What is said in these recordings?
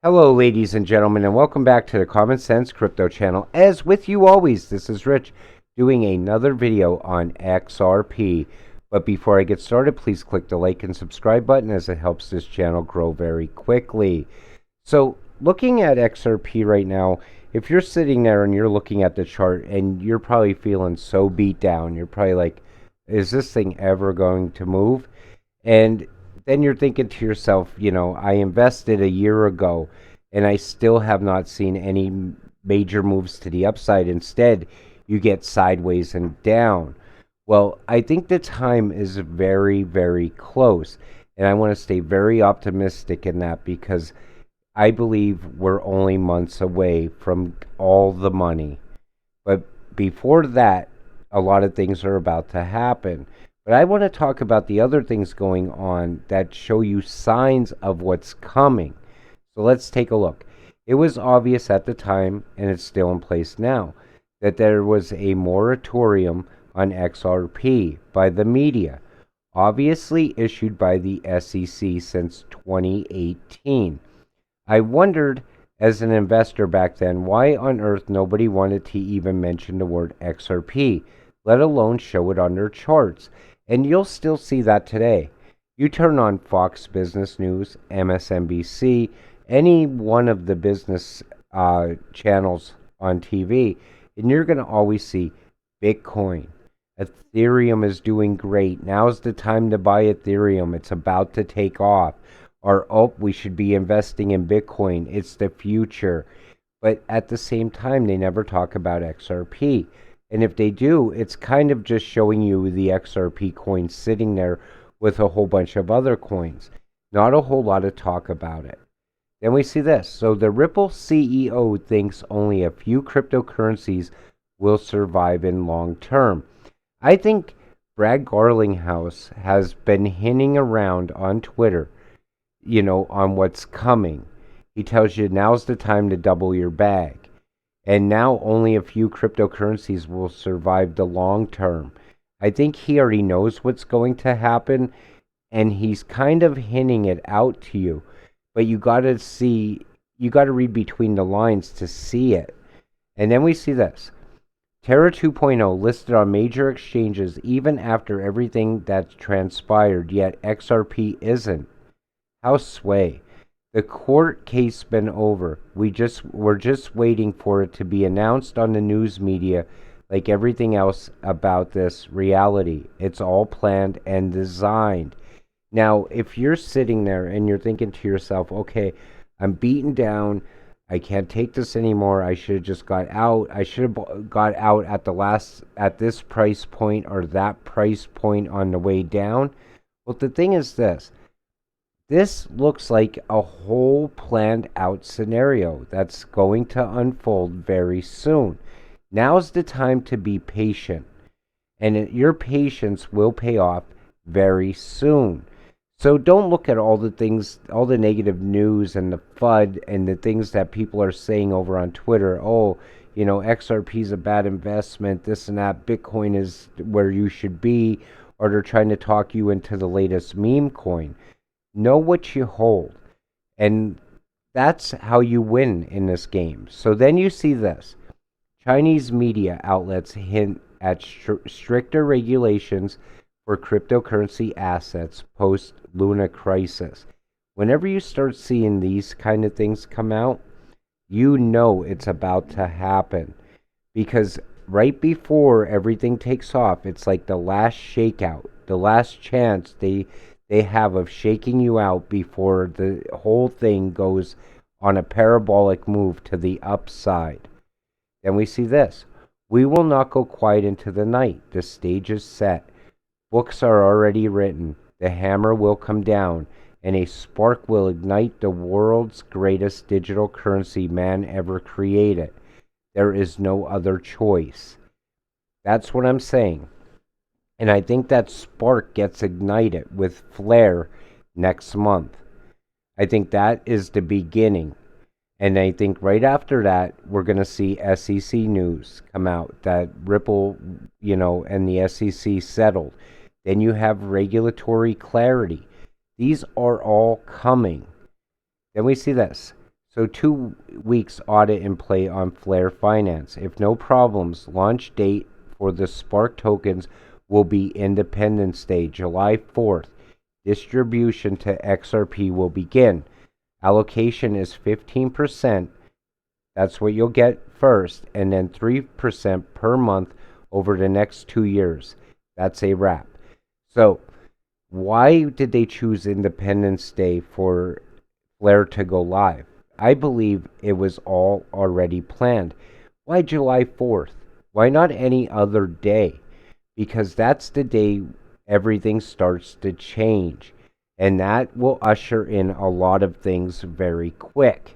Hello, ladies and gentlemen, and welcome back to the Common Sense Crypto channel. As with you always, this is Rich doing another video on XRP. But before I get started, please click the like and subscribe button as it helps this channel grow very quickly. So, looking at XRP right now, if you're sitting there and you're looking at the chart and you're probably feeling so beat down, you're probably like, is this thing ever going to move? And then you're thinking to yourself, I invested a year ago and I still have not seen any major moves to the upside. Instead, you get sideways and down. Well, I think the time is very, very close. And I want to stay very optimistic in that because I believe we're only months away from all the money. But before that, a lot of things are about to happen. But I want to talk about the other things going on that show you signs of what's coming. So let's take a look. It was obvious at the time, and it's still in place now, that there was a moratorium on XRP by the media, obviously issued by the SEC since 2018. I wondered, as an investor back then, why on earth nobody wanted to even mention the word XRP, let alone show it on their charts. And you'll still see that today. You turn on Fox Business News, MSNBC, any one of the business channels on TV, and you're going to always see Bitcoin. Ethereum is doing great. Now's the time to buy Ethereum. It's about to take off. Or, we should be investing in Bitcoin. It's the future. But at the same time, they never talk about XRP. And if they do, it's kind of just showing you the XRP coin sitting there with a whole bunch of other coins. Not a whole lot of talk about it. Then we see this. So the Ripple CEO thinks only a few cryptocurrencies will survive in long term. I think Brad Garlinghouse has been hinting around on Twitter, on what's coming. He tells you now's the time to double your bag. And now only a few cryptocurrencies will survive the long term. I think he already knows what's going to happen, and he's kind of hinting it out to you. But you got to read between the lines to see it. And then we see this. Terra 2.0 listed on major exchanges even after everything that's transpired, yet XRP isn't. How sway. The court case been over. We're just waiting for it to be announced on the news media like everything else about this reality. It's all planned and designed. Now, if you're sitting there and you're thinking to yourself, okay, I'm beaten down. I can't take this anymore. I should have just got out. I should have got out at this price point or that price point on the way down. Well, the thing is this. This looks like a whole planned out scenario that's going to unfold very soon. Now's the time to be patient, and your patience will pay off very soon. So don't look at all the things, all the negative news and the FUD and the things that people are saying over on Twitter. Oh, XRP is a bad investment, this and that, Bitcoin is where you should be, or they're trying to talk you into the latest meme coin. Know what you hold, and that's how you win in this game. So then you see this. Chinese media outlets hint at stricter regulations for cryptocurrency assets post-Luna crisis. Whenever you start seeing these kind of things come out, you know it's about to happen. Because right before everything takes off, it's like the last shakeout, the last chance they have of shaking you out before the whole thing goes on a parabolic move to the upside. Then we see this. We will not go quiet into the night. The stage is set. Books are already written. The hammer will come down, and a spark will ignite the world's greatest digital currency man ever created. There is no other choice. That's what I'm saying. And I think that spark gets ignited with Flare next month. I think that is the beginning. And I think right after that, we're going to see SEC news come out that Ripple, and the SEC settled. Then you have regulatory clarity. These are all coming. Then we see this. So 2 weeks audit in play on Flare Finance. If no problems, launch date for the Spark tokens will be Independence Day, July 4th. Distribution to XRP will begin. Allocation is 15%. That's what you'll get first, and then 3% per month over the next 2 years. That's a wrap. So, why did they choose Independence Day for Flare to go live? I believe it was all already planned. Why July 4th? Why not any other day? Because that's the day everything starts to change. And that will usher in a lot of things very quick.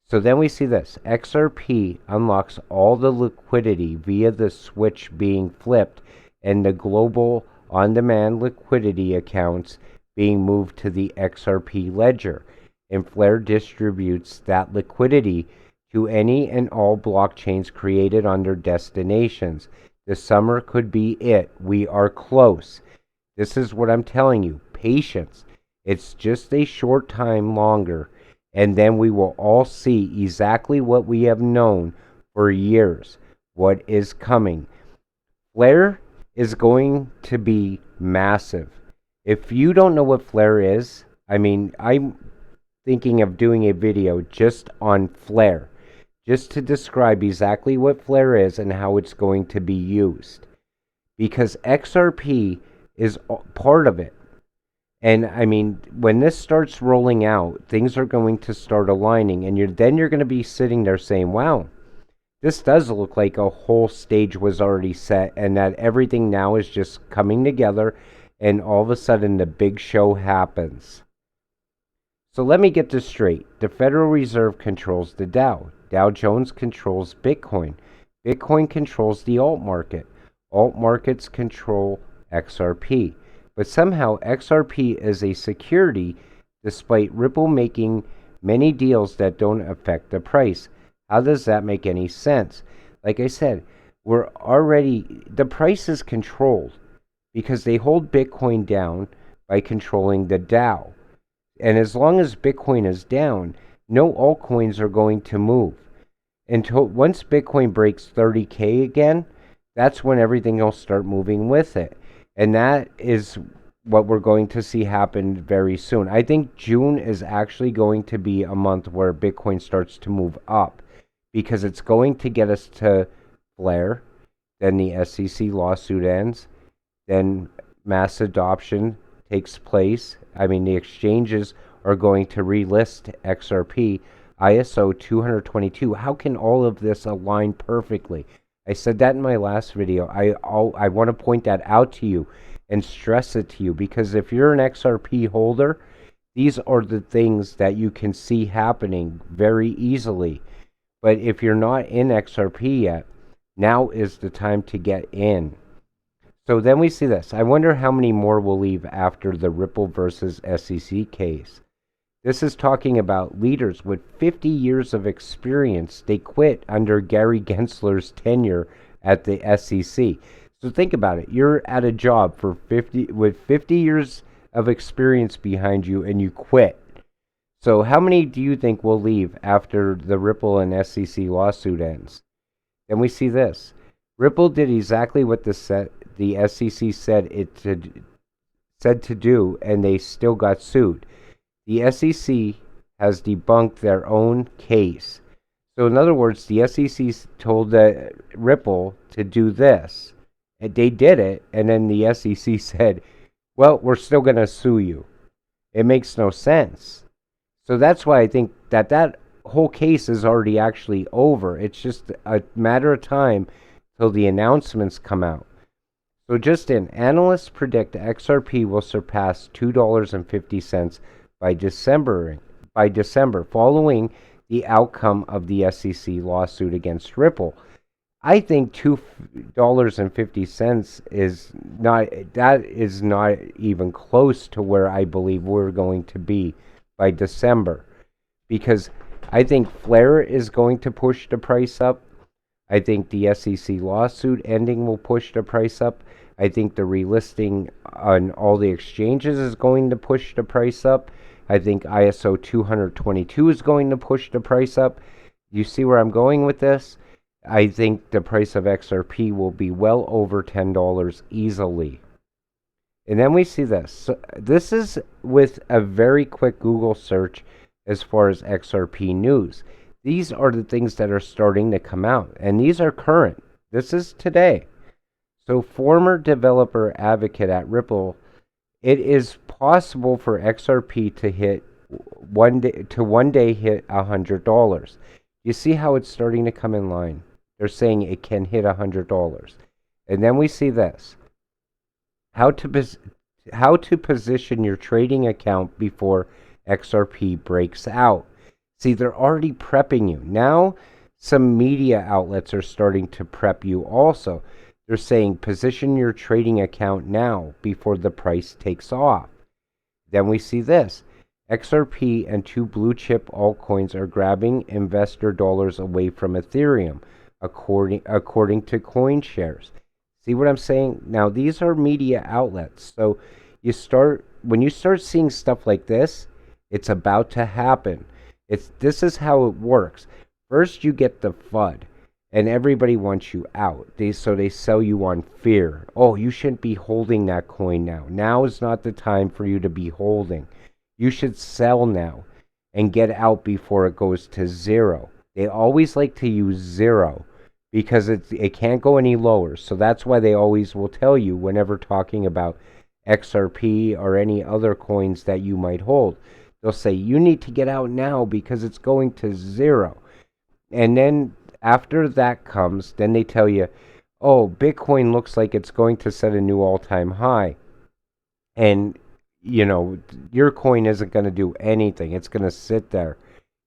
So then we see this. XRP unlocks all the liquidity via the switch being flipped and the global on-demand liquidity accounts being moved to the XRP Ledger. And Flare distributes that liquidity to any and all blockchains created under destinations. The summer could be it. We are close. This is what I'm telling you. Patience. It's just a short time longer, and then we will all see exactly what we have known for years, what is coming. Flare is going to be massive. If you don't know what Flare is, I'm thinking of doing a video just on Flare, just to describe exactly what Flare is and how it's going to be used. Because XRP is part of it. And when this starts rolling out, things are going to start aligning, and you're going to be sitting there saying, wow, this does look like a whole stage was already set, and that everything now is just coming together, and all of a sudden the big show happens. So let me get this straight. The Federal Reserve controls the Dow. Dow Jones controls Bitcoin. Bitcoin controls the alt market. Alt markets control XRP. But somehow XRP is a security despite Ripple making many deals that don't affect the price. How does that make any sense? Like I said, the price is controlled because they hold Bitcoin down by controlling the Dow. And as long as Bitcoin is down, no altcoins are going to move. Until once Bitcoin breaks 30K again, that's when everything will start moving with it. And that is what we're going to see happen very soon. I think June is actually going to be a month where Bitcoin starts to move up, because it's going to get us to Flare, then the SEC lawsuit ends, then mass adoption takes place. The exchanges are going to relist XRP, ISO 222. How can all of this align perfectly? I said that in my last video. I want to point that out to you and stress it to you, because if you're an XRP holder, these are the things that you can see happening very easily. But if you're not in XRP yet, now is the time to get in. So then we see this. I wonder how many more will leave after the Ripple versus SEC case. This is talking about leaders with 50 years of experience. They quit under Gary Gensler's tenure at the SEC. So think about it. You're at a job with 50 years of experience behind you, and you quit. So how many do you think will leave after the Ripple and SEC lawsuit ends? Then we see this. Ripple did exactly what the SEC said to do, and they still got sued. The SEC has debunked their own case. So in other words, the SEC told Ripple to do this. And they did it, and then the SEC said, well, we're still going to sue you. It makes no sense. So that's why I think that whole case is already actually over. It's just a matter of time till the announcements come out. So just in, analysts predict XRP will surpass $2.50 by December, following the outcome of the SEC lawsuit against Ripple. I think $2.50 is not even close to where I believe we're going to be by December, because I think Flare is going to push the price up. I think the SEC lawsuit ending will push the price up. I think the relisting on all the exchanges is going to push the price up. I think ISO 222 is going to push the price up. You see where I'm going with this? I think the price of XRP will be well over $10 easily. And then we see this. So this is with a very quick Google search as far as XRP news. These are the things that are starting to come out, and these are current. This is today. So former developer advocate at Ripple, it is possible for XRP to hit one day hit $100. You see how it's starting to come in line. They're saying it can hit $100. And then we see this. How to position your trading account before XRP breaks out. See, they're already prepping you. Now, some media outlets are starting to prep you also. They're saying position your trading account now before the price takes off. Then we see this. XRP and two blue chip altcoins are grabbing investor dollars away from Ethereum, according to CoinShares. See what I'm saying? Now, these are media outlets. So when you start seeing stuff like this, it's about to happen. This is how it works. First, you get the FUD, and everybody wants you out. So they sell you on fear. Oh, you shouldn't be holding that coin now. Now is not the time for you to be holding. You should sell now and get out before it goes to zero. They always like to use zero because it can't go any lower. So that's why they always will tell you whenever talking about XRP or any other coins that you might hold. They'll say, you need to get out now because it's going to zero. And then after that comes, then they tell you, oh, Bitcoin looks like it's going to set a new all-time high. And, your coin isn't going to do anything. It's going to sit there.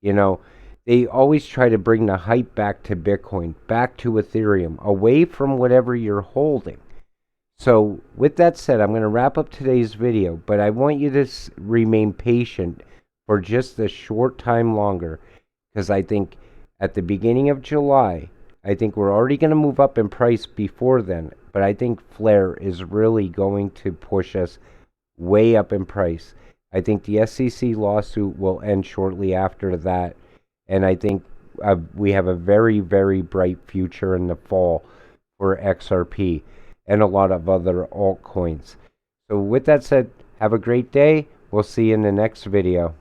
They always try to bring the hype back to Bitcoin, back to Ethereum, away from whatever you're holding. So with that said, I'm going to wrap up today's video, but I want you to remain patient for just a short time longer, because I think at the beginning of July, I think we're already going to move up in price before then, but I think Flare is really going to push us way up in price. I think the SEC lawsuit will end shortly after that, and I think we have a very, very bright future in the fall for XRP and a lot of other altcoins. So with that said, have a great day. We'll see you in the next video.